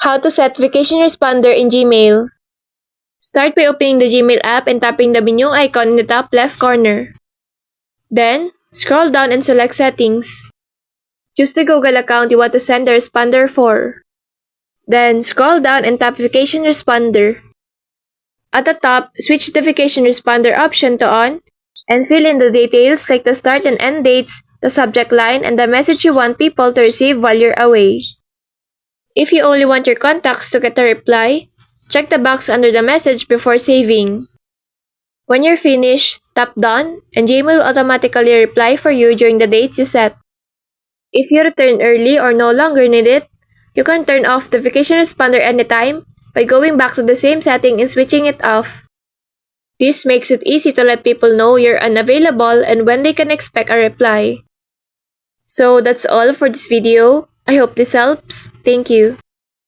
How to set vacation responder in Gmail. Start by opening the Gmail app and tapping the menu icon in the top left corner. Then, scroll down and select Settings. Choose the Google account you want to send the responder for. Then, scroll down and tap Vacation Responder. At the top, switch the Vacation Responder option to On and fill in the details like the start and end dates, the subject line, and the message you want people to receive while you're away. If you only want your contacts to get a reply, check the box under the message before saving. When you're finished, tap Done, and Gmail will automatically reply for you during the dates you set. If you return early or no longer need it, you can turn off the vacation responder anytime by going back to the same setting and switching it off. This makes it easy to let people know you're unavailable and when they can expect a reply. So that's all for this video. I hope this helps. Thank you.